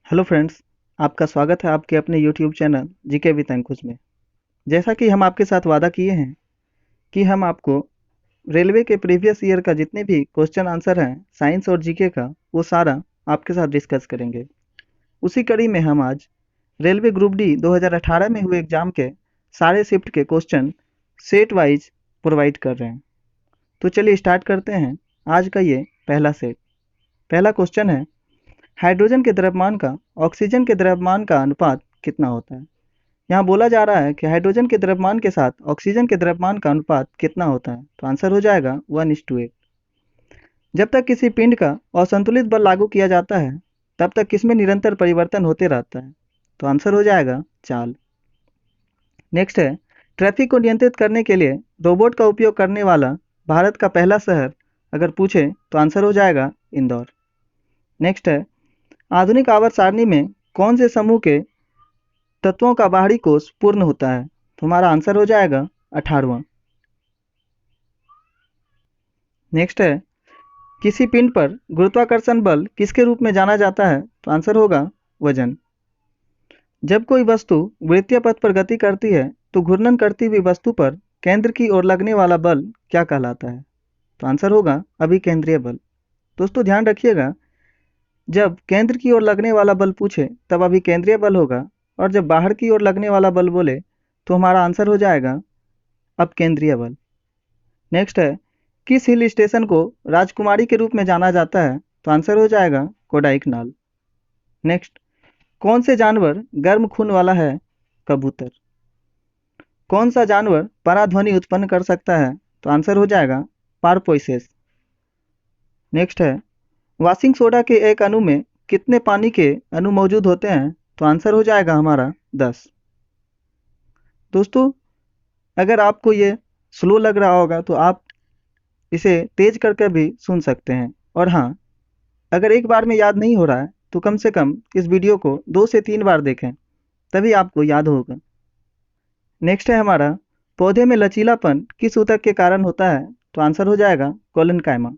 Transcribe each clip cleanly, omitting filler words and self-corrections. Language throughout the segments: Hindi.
हेलो फ्रेंड्स, आपका स्वागत है आपके अपने यूट्यूब चैनल जीके विद अंकुश में। जैसा कि हम आपके साथ वादा किए हैं कि हम आपको रेलवे के प्रीवियस ईयर का जितने भी क्वेश्चन आंसर हैं साइंस और जीके का, वो सारा आपके साथ डिस्कस करेंगे। उसी कड़ी में हम आज रेलवे ग्रुप डी 2018 में हुए एग्जाम के सारे शिफ्ट के क्वेश्चन सेट वाइज प्रोवाइड कर रहे हैं। तो चलिए स्टार्ट करते हैं आज का ये पहला सेट। पहला क्वेश्चन है, हाइड्रोजन के द्रव्यमान का ऑक्सीजन के द्रव्यमान का अनुपात कितना होता है। यहाँ बोला जा रहा है कि हाइड्रोजन के द्रव्यमान के साथ ऑक्सीजन के द्रव्यमान का अनुपात कितना होता है, तो आंसर हो जाएगा 1:8। जब तक किसी पिंड का असंतुलित बल लागू किया जाता है तब तक किसमें निरंतर परिवर्तन होते रहता है, तो आंसर हो जाएगा चाल। नेक्स्ट है, ट्रैफिक को नियंत्रित करने के लिए रोबोट का उपयोग करने वाला भारत का पहला शहर अगर पूछे तो आंसर हो जाएगा इंदौर। नेक्स्ट है, आधुनिक आवर्त सारणी में कौन से समूह के तत्वों का बाहरी कोष पूर्ण होता है, तो हमारा आंसर हो जाएगा 18वां। नेक्स्ट है, किसी पिंड पर गुरुत्वाकर्षण बल किसके रूप में जाना जाता है, तो आंसर होगा वजन। जब कोई वस्तु वृत्तीय पथ पर गति करती है तो घूर्णन करती हुई वस्तु पर केंद्र की ओर लगने वाला बल क्या कहलाता है, तो आंसर होगा अभिकेंद्रीय बल। दोस्तों ध्यान रखिएगा, जब केंद्र की ओर लगने वाला बल पूछे तब अभिकेंद्रीय बल होगा, और जब बाहर की ओर लगने वाला बल बोले तो हमारा आंसर हो जाएगा अपकेंद्रीय बल। नेक्स्ट है, किस हिल स्टेशन को राजकुमारी के रूप में जाना जाता है, तो आंसर हो जाएगा कोडाइकनाल। नेक्स्ट, कौन से जानवर गर्म खून वाला है, कबूतर। कौन सा जानवर पराध्वनि उत्पन्न कर सकता है, तो आंसर हो जाएगा पारपोइसेस। नेक्स्ट है, वॉशिंग सोडा के एक अणु में कितने पानी के अणु मौजूद होते हैं, तो आंसर हो जाएगा हमारा 10। दोस्तों अगर आपको ये स्लो लग रहा होगा तो आप इसे तेज करके भी सुन सकते हैं, और हाँ, अगर एक बार में याद नहीं हो रहा है तो कम से कम इस वीडियो को 2 से 3 बार देखें, तभी आपको याद होगा। नेक्स्ट है हमारा, पौधे में लचीलापन किस ऊतक के कारण होता है, तो आंसर हो जाएगा कोलेनकाइमा।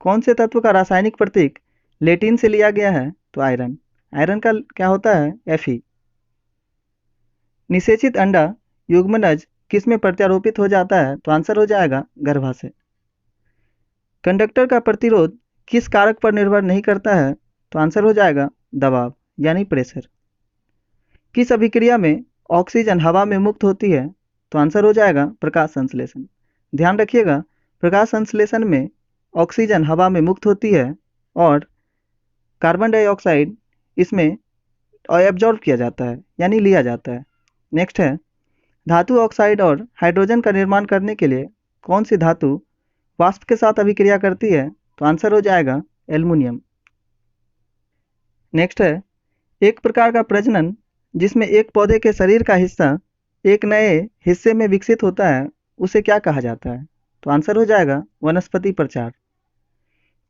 कौन से तत्व का रासायनिक प्रतीक लेटिन से लिया गया है, तो आयरन। आयरन का क्या होता है, Fe। निषेचित अंडा युग्मनज किस में प्रत्यारोपित हो जाता है, तो आंसर हो जाएगा गर्भाशय। कंडक्टर का प्रतिरोध किस कारक पर निर्भर नहीं करता है, तो आंसर हो जाएगा दबाव यानी प्रेशर। किस अभिक्रिया में ऑक्सीजन हवा में मुक्त होती है, तो आंसर हो जाएगा प्रकाश संश्लेषण। ध्यान रखिएगा, प्रकाश संश्लेषण में ऑक्सीजन हवा में मुक्त होती है और कार्बन डाइऑक्साइड इसमें एब्जॉर्ब किया जाता है यानी लिया जाता है। नेक्स्ट है, धातु ऑक्साइड और हाइड्रोजन का निर्माण करने के लिए कौन सी धातु वाष्प के साथ अभिक्रिया करती है, तो आंसर हो जाएगा एल्युमिनियम। नेक्स्ट है, एक प्रकार का प्रजनन जिसमें एक पौधे के शरीर का हिस्सा एक नए हिस्से में विकसित होता है, उसे क्या कहा जाता है, तो आंसर हो जाएगा वनस्पति प्रचार।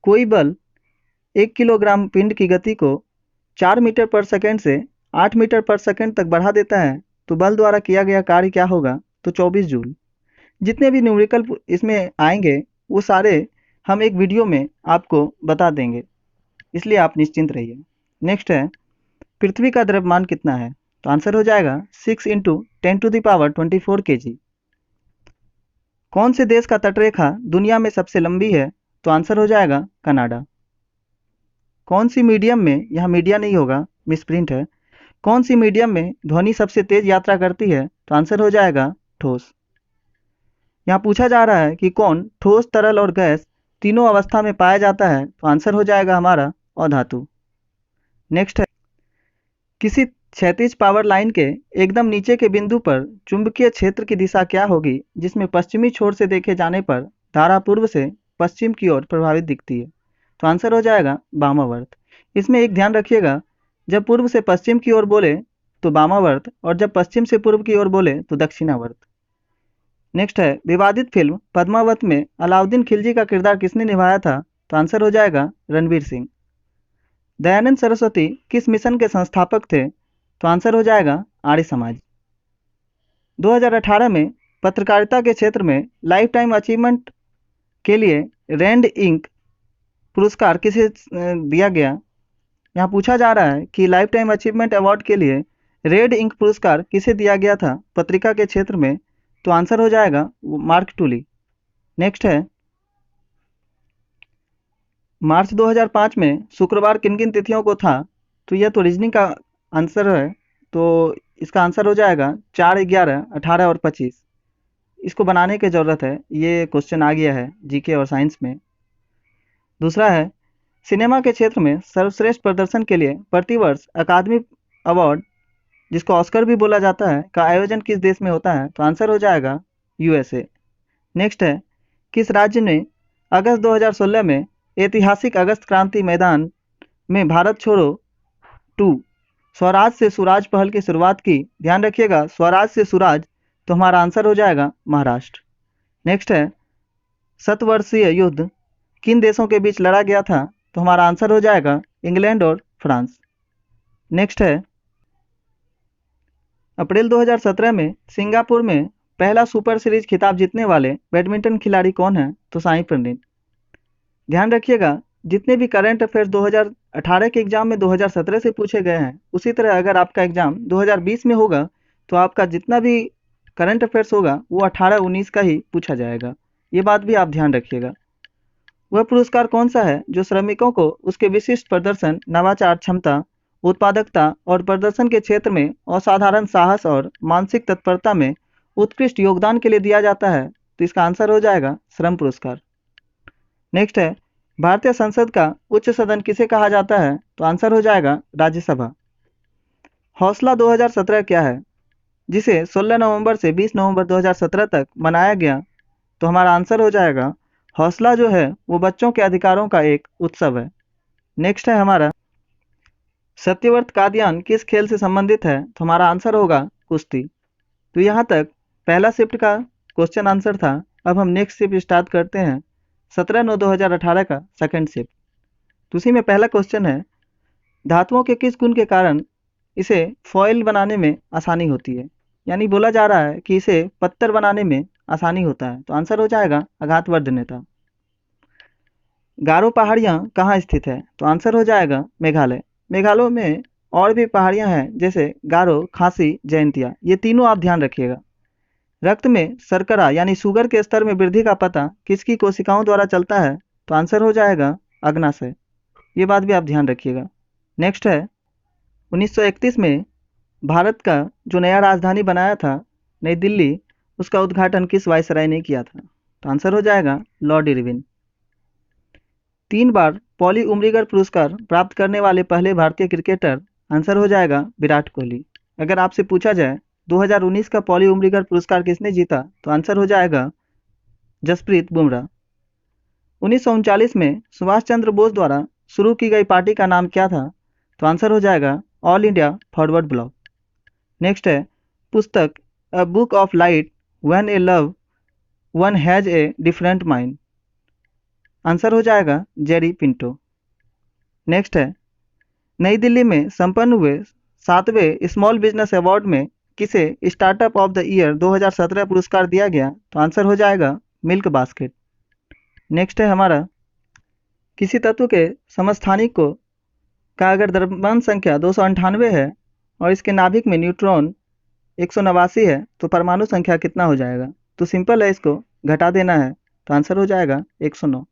कोई बल 1 किलोग्राम पिंड की गति को 4 मीटर पर सेकंड से 8 मीटर पर सेकंड तक बढ़ा देता है, तो बल द्वारा किया गया कार्य क्या होगा, तो 24 जूल। जितने भी न्यूमेरिकल इसमें आएंगे वो सारे हम एक वीडियो में आपको बता देंगे, इसलिए आप निश्चिंत रहिए। नेक्स्ट है, पृथ्वी का द्रव्यमान कितना है, तो आंसर हो जाएगा 6 × 10⁻24 kg। कौन से देश का तटरेखा दुनिया में सबसे लंबी है, तो आंसर हो जाएगा कनाडा। कौन सी मीडियम में, यहाँ मीडिया नहीं होगा, मिसप्रिंट है, कौन सी मीडियम में ध्वनि सबसे तेज यात्रा करती है, तो आंसर हो जाएगा ठोस। यहाँ पूछा जा रहा है कि कौन ठोस, तरल और गैस तीनों अवस्था में पाया जाता है, तो आंसर हो जाएगा हमारा अधातु। नेक्स्ट है, किसी क्षैतिज पावर लाइन के एकदम नीचे के बिंदु पर चुंबकीय क्षेत्र की दिशा क्या होगी जिसमें पश्चिमी छोर से देखे जाने पर धारा पूर्व से पश्चिम की ओर प्रभावित दिखती है, तो आंसर हो जाएगा वामावर्त। इसमें एक ध्यान रखिएगा, जब पूर्व से पश्चिम की ओर बोले तो वामावर्त, और जब पश्चिम से पूर्व की ओर बोले तो दक्षिणावर्त। नेक्स्ट है, विवादित फिल्म पद्मावत में अलाउद्दीन खिलजी का किरदार किसने निभाया था, तो आंसर हो जाएगा रणवीर सिंह। दयानंद सरस्वती किस मिशन के संस्थापक थे, तो आंसर हो जाएगा आर्य समाज। 2018 में पत्रकारिता के क्षेत्र में लाइफ टाइम अचीवमेंट के लिए रैंड इंक पुरस्कार किसे दिया गया, यहाँ पूछा जा रहा है कि लाइफ टाइम अचीवमेंट अवार्ड के लिए रेड इंक पुरस्कार किसे दिया गया था पत्रिका के क्षेत्र में, तो आंसर हो जाएगा मार्क टूली। नेक्स्ट है, मार्च 2005 में शुक्रवार किन किन तिथियों को था, तो यह तो रीजनिंग का आंसर है, तो इसका आंसर हो जाएगा 4, 11, 18 और 25। इसको बनाने की ज़रूरत है, ये क्वेश्चन आ गया है जीके और साइंस में। दूसरा है, सिनेमा के क्षेत्र में सर्वश्रेष्ठ प्रदर्शन के लिए प्रतिवर्ष अकादमी अवार्ड, जिसको ऑस्कर भी बोला जाता है, का आयोजन किस देश में होता है, तो आंसर हो जाएगा यूएसए। नेक्स्ट है, किस राज्य ने अगस्त 2016 में ऐतिहासिक अगस्त क्रांति मैदान में भारत छोड़ो 2 स्वराज से सुराज पहल की शुरुआत की? ध्यान रखिएगा, स्वराज से सुराज, तो हमारा आंसर हो जाएगा महाराष्ट्र। नेक्स्ट है, शतवर्षीय युद्ध किन देशों के बीच लड़ा गया था, तो हमारा आंसर हो जाएगा इंग्लैंड और फ्रांस। नेक्स्ट है, अप्रैल 2017 में सिंगापुर में पहला सुपर सीरीज खिताब जीतने वाले बैडमिंटन खिलाड़ी कौन है, तो साई प्रणीत। ध्यान रखिएगा, जितने भी करंट अफेयर्स 2018 के एग्जाम में 2017 से पूछे गए हैं, उसी तरह अगर आपका एग्जाम 2020 में होगा तो आपका जितना भी करंट अफेयर्स होगा वो 18-19 का ही पूछा जाएगा। ये बात भी आप ध्यान रखिएगा। वह पुरस्कार कौन सा है जो श्रमिकों को उसके विशिष्ट प्रदर्शन, नवाचार क्षमता, उत्पादकता और प्रदर्शन के क्षेत्र में असाधारण साहस और मानसिक तत्परता में उत्कृष्ट योगदान के लिए दिया जाता है, तो इसका आंसर हो जाएगा श्रम पुरस्कार। नेक्स्ट है, भारतीय संसद का उच्च सदन किसे कहा जाता है, तो आंसर हो जाएगा राज्यसभा। हौसला 2017 क्या है, जिसे 16 नवंबर से 20 नवंबर 2017 तक मनाया गया, तो हमारा आंसर हो जाएगा हौसला जो है वो बच्चों के अधिकारों का एक उत्सव है। नेक्स्ट है हमारा, सत्यव्रत कादियान किस खेल से संबंधित है, तो हमारा आंसर होगा कुश्ती। तो यहाँ तक पहला शिफ्ट का क्वेश्चन आंसर था। अब हम नेक्स्ट शिफ्ट स्टार्ट करते हैं 17/9/2018 का सेकंड शिफ्ट। तो उसी में पहला क्वेश्चन है, धातुओं के किस गुण के कारण इसे फॉयल बनाने में आसानी होती है? यानी बोला जा रहा है कि इसे पत्थर बनाने में आसानी होता है, तो आंसर हो जाएगा आघातवर्धनीयता। गारो पहाड़ियाँ कहाँ स्थित है, तो आंसर हो जाएगा मेघालय। मेघालय में और भी पहाड़ियाँ हैं, जैसे गारो, खासी, जयंतिया, ये तीनों आप ध्यान रखिएगा। रक्त में शर्करा यानी शुगर के स्तर में वृद्धि का पता किसकी कोशिकाओं द्वारा चलता है, तो आंसर हो जाएगा अग्नाशय। ये बात भी आप ध्यान रखिएगा। नेक्स्ट है, 1931 में भारत का जो नया राजधानी बनाया था नई दिल्ली, उसका उद्घाटन किस वायसराय ने किया था, तो आंसर हो जाएगा लॉर्ड इरविन। 3 बार पॉली उमरीगर पुरस्कार प्राप्त करने वाले पहले भारतीय क्रिकेटर, आंसर हो जाएगा विराट कोहली। अगर आपसे पूछा जाए 2019 का पॉली उमरीगर पुरस्कार किसने जीता, तो आंसर हो जाएगा जसप्रीत बुमराह। 1939 में सुभाष चंद्र बोस द्वारा शुरू की गई पार्टी का नाम क्या था, तो आंसर हो जाएगा all India forward block. Next है, पुस्तक a book of light when A love one has a different mind, answer हो जाएगा जेरी पिंटो। नेक्स्ट है, नई दिल्ली में संपन्न हुए 7वें स्मॉल बिजनेस अवार्ड में किसे स्टार्टअप ऑफ द ईयर 2017 पुरस्कार दिया गया, तो आंसर हो जाएगा मिल्क बास्केट। नेक्स्ट है हमारा, किसी तत्व के समस्थानिक को का अगर द्रव्यमान संख्या 298 है और इसके नाभिक में न्यूट्रॉन 189 है, तो परमाणु संख्या कितना हो जाएगा? तो सिंपल है, इसको घटा देना है, तो आंसर हो जाएगा 109।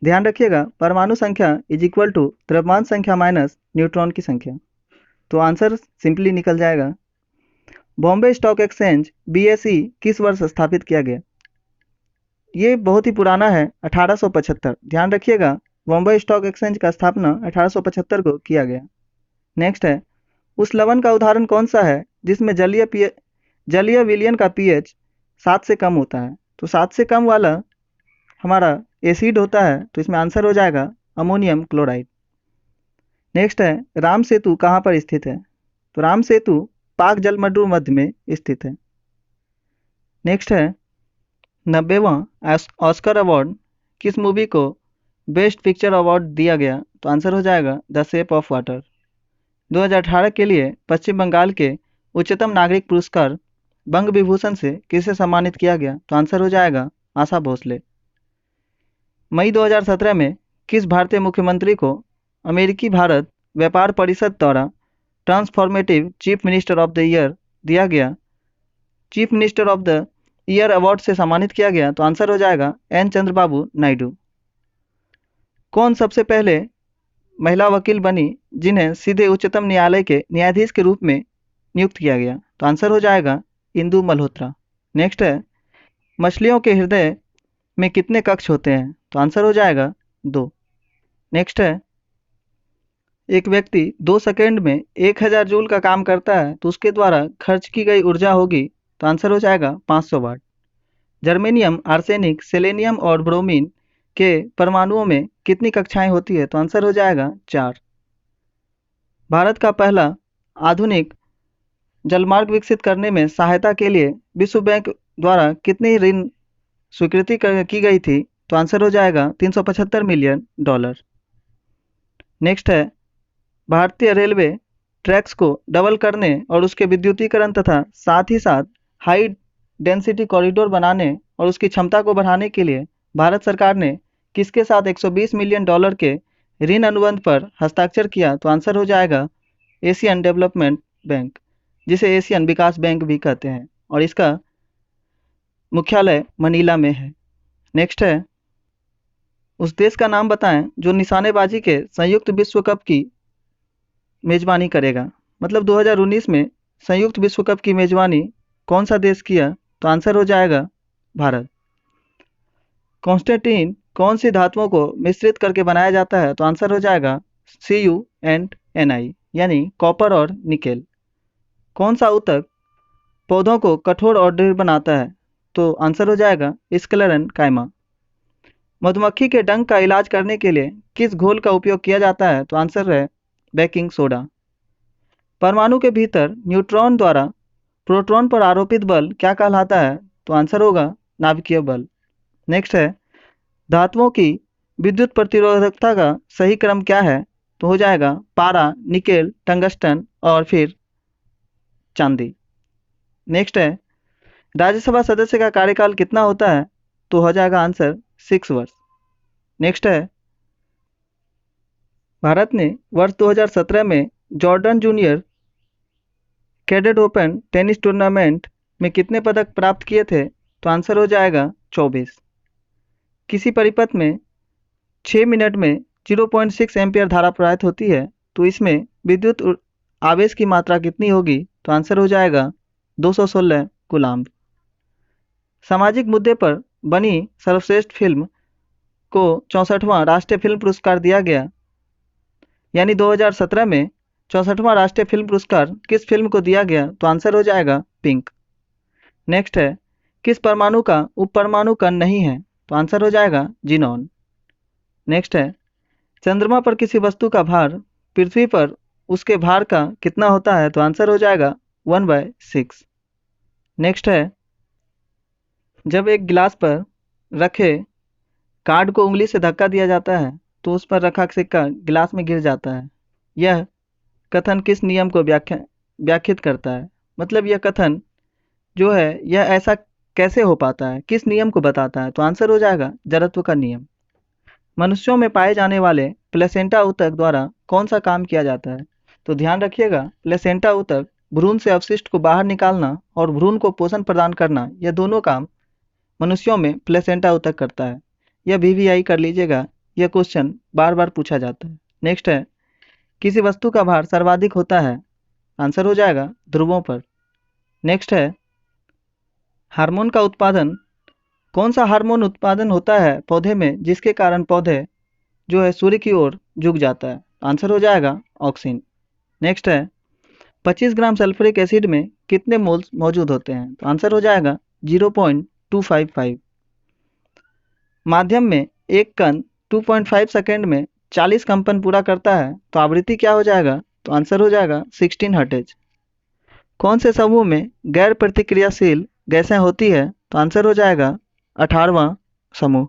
ध्यान रखिएगा, परमाणु संख्या इज इक्वल टू द्रव्यमान संख्या माइनस न्यूट्रॉन की संख्या, तो आंसर सिंपली निकल जाएगा। बॉम्बे स्टॉक एक्सचेंज BSE किस वर्ष स्थापित किया गया? ये बहुत ही पुराना है, 1875। ध्यान रखिएगा, बॉम्बे स्टॉक एक्सचेंज का स्थापना 1875 को किया गया। नेक्स्ट है, उस लवण का उदाहरण कौन सा है जिसमें जलीय विलयन का pH 7 से कम होता है? तो 7 से कम वाला हमारा एसिड होता है, तो इसमें आंसर हो जाएगा अमोनियम क्लोराइड। नेक्स्ट है, राम सेतु कहाँ पर स्थित है? तो राम सेतु पाक जलमंडल मध्य में स्थित है। नेक्स्ट है, 90वां ऑस्कर अवार्ड किस मूवी को बेस्ट पिक्चर अवार्ड दिया गया? तो आंसर हो जाएगा द शेप ऑफ वाटर। 2018 के लिए पश्चिम बंगाल के उच्चतम नागरिक पुरस्कार बंग विभूषण से किसे सम्मानित किया गया? तो आंसर हो जाएगा आशा भोसले। मई 2017 में किस भारतीय मुख्यमंत्री को अमेरिकी भारत व्यापार परिषद द्वारा transformative chief minister of the year दिया गया, chief minister of the year award से सम्मानित किया गया? तो आंसर हो जाएगा एन चंद्रबाबू नायडू। कौन सबसे पहले महिला वकील बनी जिन्हें सीधे उच्चतम न्यायालय के न्यायाधीश के रूप में नियुक्त किया गया? तो आंसर हो जाएगा इंदु मल्होत्रा। नेक्स्ट है, मछलियों के हृदय में कितने कक्ष होते हैं? तो आंसर हो जाएगा 2। नेक्स्ट है, एक व्यक्ति 2 सेकेंड में 1000 जूल का काम करता है तो उसके द्वारा खर्च की गई ऊर्जा होगी? तो आंसर हो जाएगा 500 वाट। जर्मेनियम, आर्सेनिक, सेलेनियम और ब्रोमीन के परमाणुओं में कितनी कक्षाएं होती है? तो आंसर हो जाएगा 4। भारत का पहला आधुनिक जलमार्ग विकसित करने में सहायता के लिए विश्व बैंक द्वारा कितनी ऋण स्वीकृति की गई थी? तो आंसर हो जाएगा $375 मिलियन। नेक्स्ट है, भारतीय रेलवे ट्रैक्स को डबल करने और उसके विद्युतीकरण तथा साथ ही साथ हाई डेंसिटी कॉरिडोर बनाने और उसकी क्षमता को बढ़ाने के लिए भारत सरकार ने किसके साथ $120 मिलियन के ऋण अनुबंध पर हस्ताक्षर किया? तो आंसर हो जाएगा एशियन डेवलपमेंट बैंक, जिसे एशियन विकास बैंक भी कहते हैं, और इसका मुख्यालय मनीला में है। नेक्स्ट है, उस देश का नाम बताएं जो निशानेबाजी के संयुक्त विश्व कप की मेजबानी करेगा। मतलब 2019 में संयुक्त विश्व कप की मेजबानी कौन सा देश किया? तो आंसर हो जाएगा भारत। कॉन्स्टेंटीन कौन सी धातुओं को मिश्रित करके बनाया जाता है? तो आंसर हो जाएगा Cu एंड Ni, यानी कॉपर और निकेल। कौन सा ऊतक पौधों को कठोर और दृढ़ बनाता है? तो आंसर हो जाएगा स्क्लेरेनकाइमा। मधुमक्खी के डंक का इलाज करने के लिए किस घोल का उपयोग किया जाता है? तो आंसर है बेकिंग सोडा। परमाणु के भीतर न्यूट्रॉन द्वारा प्रोटॉन पर आरोपित बल क्या कहलाता है? तो आंसर होगा नाभिकीय बल। नेक्स्ट है, धातुओं की विद्युत प्रतिरोधकता का सही क्रम क्या है? तो हो जाएगा पारा, निकेल, टंगस्टन और फिर चांदी। नेक्स्ट है, राज्यसभा सदस्य का कार्यकाल कितना होता है? तो हो जाएगा आंसर 6 वर्ष। नेक्स्ट है, भारत ने वर्ष 2017 में Jordan junior cadet open tennis tournament में कितने पदक प्राप्त किए थे? तो आंसर हो जाएगा 24। किसी परिपथ में 6 मिनट में 0.6 एम्पियर धारा प्रवाहित होती है तो इसमें विद्युत आवेश की मात्रा कितनी होगी? तो आंसर हो जाएगा 216 कूलाम्ब। सामाजिक मुद्दे पर बनी सर्वश्रेष्ठ फिल्म को 64वां राष्ट्रीय फिल्म पुरस्कार दिया गया, यानी 2017 में 64वां राष्ट्रीय फिल्म पुरस्कार किस फिल्म को दिया गया? तो आंसर हो जाएगा पिंक। नेक्स्ट है, किस परमाणु का उपपरमाणु कण नहीं है? तो आंसर हो जाएगा जीनॉन। नेक्स्ट है, चंद्रमा पर किसी वस्तु का भार पृथ्वी पर उसके भार का कितना होता है? तो आंसर हो जाएगा 1/6। नेक्स्ट है, जब एक गिलास पर रखे कार्ड को उंगली से धक्का दिया जाता है तो उस पर रखा सिक्का गिलास में गिर जाता है। यह कथन किस नियम को व्याख्यात करता है? मतलब यह कथन जो है यह ऐसा कैसे हो पाता है, किस नियम को बताता है? तो आंसर हो जाएगा जड़त्व का नियम। मनुष्यों में पाए जाने वाले प्लेसेंटा ऊतक द्वारा कौन सा काम किया जाता है? तो ध्यान रखिएगा, प्लेसेंटा ऊतक भ्रूण से अवशिष्ट को बाहर निकालना और भ्रूण को पोषण प्रदान करना, यह दोनों काम मनुष्यों में प्लेसेंटा ऊतक करता है। यह VVI कर लीजिएगा, यह क्वेश्चन बार बार पूछा जाता है। नेक्स्ट है, किसी वस्तु का भार सर्वाधिक होता है? आंसर हो जाएगा ध्रुवों पर। नेक्स्ट है, हार्मोन का उत्पादन, कौन सा हार्मोन उत्पादन होता है पौधे में जिसके कारण पौधे जो है सूर्य की ओर झुक जाता है? आंसर हो जाएगा ऑक्सिन। नेक्स्ट है, 25 ग्राम सल्फ्यूरिक एसिड में कितने मोल्स मौजूद होते हैं? तो आंसर हो जाएगा 0.255। माध्यम में एक कण 2.5 सेकेंड में 40 कंपन पूरा करता है तो आवृत्ति क्या हो जाएगा? तो आंसर हो जाएगा 16 हर्ट्ज। कौन से समूह में गैर प्रतिक्रियाशील गैसें होती है? तो आंसर हो जाएगा 18वां समूह।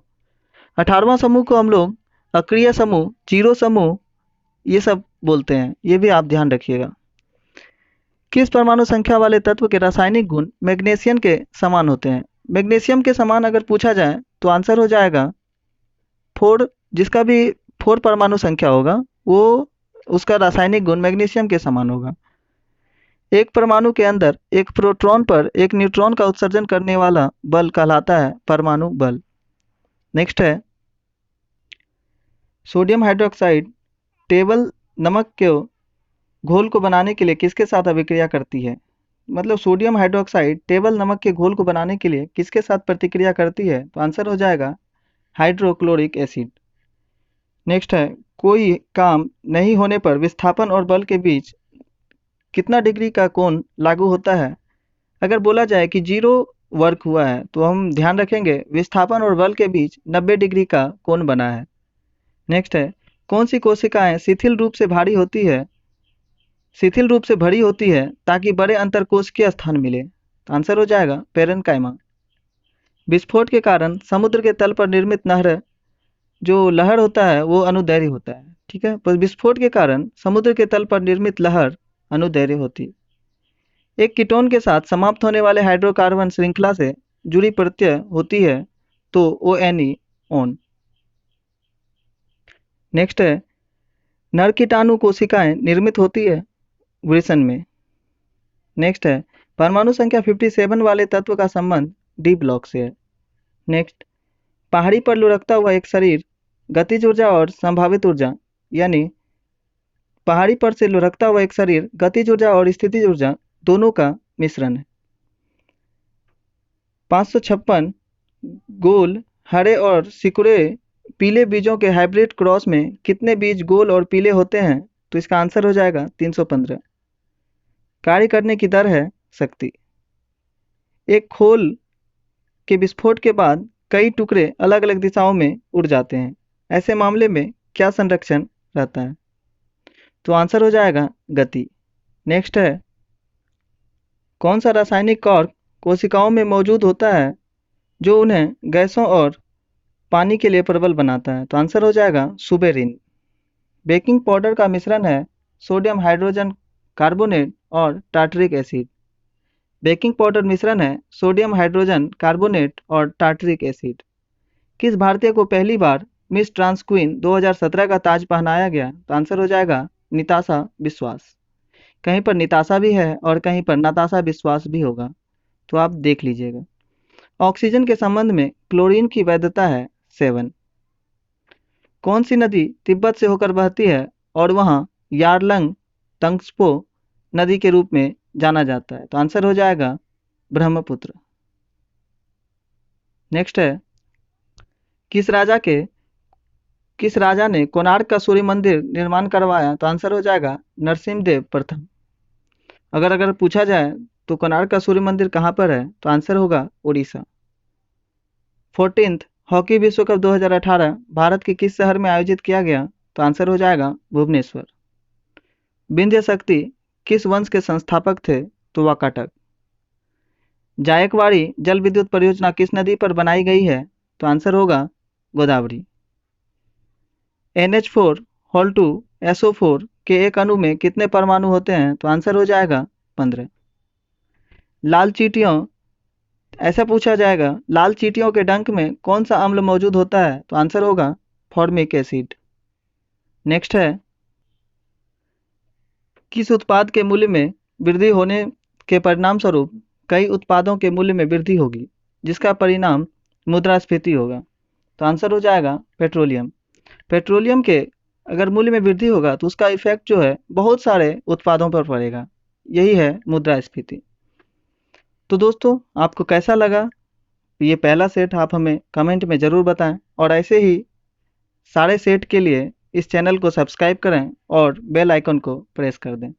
18वां समूह को हम लोग अक्रिय समूह, जीरो समूह ये सब बोलते हैं, ये भी आप ध्यान रखिएगा। किस परमाणु संख्या वाले तत्व के रासायनिक गुण मैग्नीशियम के समान होते हैं? मैग्नीशियम के समान अगर पूछा जाए तो आंसर हो जाएगा 4, जिसका भी 4 परमाणु संख्या होगा वो उसका रासायनिक गुण मैग्नीशियम के समान होगा। एक परमाणु के अंदर एक प्रोटॉन पर एक न्यूट्रॉन का उत्सर्जन करने वाला बल कहलाता है परमाणु बल। नेक्स्ट है सोडियम हाइड्रोक्साइड टेबल नमक के घोल को बनाने के लिए किसके साथ अभिक्रिया करती है? मतलब सोडियम हाइड्रोक्साइड टेबल नमक के घोल को बनाने के लिए किसके साथ प्रतिक्रिया करती है? तो आंसर हो जाएगा हाइड्रोक्लोरिक एसिड। नेक्स्ट है कोई काम नहीं होने पर विस्थापन और बल के बीच कितना डिग्री का कोण लागू होता है? अगर बोला जाए कि 0 वर्क हुआ है तो हम ध्यान रखेंगे विस्थापन और बल के बीच 90 डिग्री का कोण बना है। नेक्स्ट है कौन सी कोशिकाएं शिथिल रूप से भरी होती है ताकि बड़े अंतरकोशिकीय स्थान मिले? तो आंसर हो जाएगा पेरेन्काइमा। विस्फोट के कारण समुद्र के तल पर निर्मित जो लहर होता है वो अनुदैर्घ्य होता है। ठीक है, पर विस्फोट के कारण समुद्र के तल पर निर्मित लहर अनुदैर्घ्य होती है। एक कीटोन के साथ समाप्त होने वाले हाइड्रोकार्बन श्रृंखला से जुड़ी प्रत्यय होती है तो ONE ऑन। नेक्स्ट है नर कीटाणु कोशिकाएं निर्मित होती है वृषण में। नेक्स्ट है परमाणु संख्या 57 वाले तत्व का संबंध डी ब्लॉक से है। नेक्स्ट पहाड़ी पर लुढ़कता हुआ एक शरीर गतिज ऊर्जा और संभावित ऊर्जा यानी पहाड़ी पर से लुढ़कता हुआ एक शरीर गतिज ऊर्जा और स्थितिज ऊर्जा दोनों का मिश्रण है। 556 गोल हरे और सिकुड़े पीले बीजों के हाइब्रिड क्रॉस में कितने बीज गोल और पीले होते हैं? तो इसका आंसर हो जाएगा 315। कार्य करने की दर है शक्ति। एक खोल के विस्फोट के बाद कई टुकड़े अलग अलग दिशाओं में उड़ जाते हैं, ऐसे मामले में क्या संरक्षण रहता है? तो आंसर हो जाएगा गति। नेक्स्ट है कौन सा रासायनिक कॉर्क कोशिकाओं में मौजूद होता है जो उन्हें गैसों और पानी के लिए प्रबल बनाता है? तो आंसर हो जाएगा सुबेरिन। बेकिंग पाउडर का मिश्रण है सोडियम हाइड्रोजन कार्बोनेट और टार्टरिक एसिड। बेकिंग पाउडर मिश्रण है सोडियम हाइड्रोजन कार्बोनेट और टार्टरिक एसिड। किस भारतीय को पहली बार मिस ट्रांस क्वीन 2017 का ताज पहनाया गया? तो आंसर हो जाएगा निताशा विश्वास। कहीं पर निताशा भी है और कहीं पर नताशा विश्वास भी होगा, तो आप देख लीजिएगा। ऑक्सीजन के संबंध में क्लोरीन की वैधता है 7। कौन सी नदी तिब्बत से होकर बहती है और वहां यारलंग तंगस्पो नदी के रूप में जाना जाता है? तो आंसर हो जाएगा ब्रह्मपुत्र। नेक्स्ट है किस राजा ने कोणार्क का सूर्य मंदिर निर्माण करवाया? तो आंसर हो जाएगा नरसिम्हदेव प्रथम। अगर पूछा जाए तो कोणार्क का सूर्य मंदिर कहाँ पर है? तो आंसर होगा उड़ीसा। 14th हॉकी विश्व कप 2018 भारत के किस शहर में आयोजित किया गया? तो आंसर हो जाएगा भुवनेश्वर। विंध्य शक्ति किस वंश के संस्थापक थे? तो वाकाटक। जायकवाड़ी जल विद्युत परियोजना किस नदी पर बनाई गई है? तो आंसर होगा गोदावरी। NH4 होल 2 SO4 के एक अणु में कितने परमाणु होते हैं? तो आंसर हो जाएगा 15। लाल चींटियों ऐसा पूछा जाएगा लाल चींटियों के डंक में कौन सा अम्ल मौजूद होता है? तो आंसर होगा फॉर्मिक एसिड। नेक्स्ट है किस उत्पाद के मूल्य में वृद्धि होने के परिणाम स्वरूप कई उत्पादों के मूल्य में वृद्धि होगी जिसका परिणाम मुद्रास्फीति होगा? तो आंसर हो जाएगा पेट्रोलियम। पेट्रोलियम के अगर मूल्य में वृद्धि होगा तो उसका इफेक्ट जो है बहुत सारे उत्पादों पर पड़ेगा, यही है मुद्रास्फीति। तो दोस्तों आपको कैसा लगा ये पहला सेट आप हमें कमेंट में ज़रूर बताएं और ऐसे ही सारे सेट के लिए इस चैनल को सब्सक्राइब करें और बेल आइकन को प्रेस कर दें।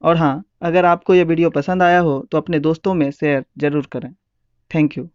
और हाँ, अगर आपको ये वीडियो पसंद आया हो तो अपने दोस्तों में शेयर ज़रूर करें। Thank you.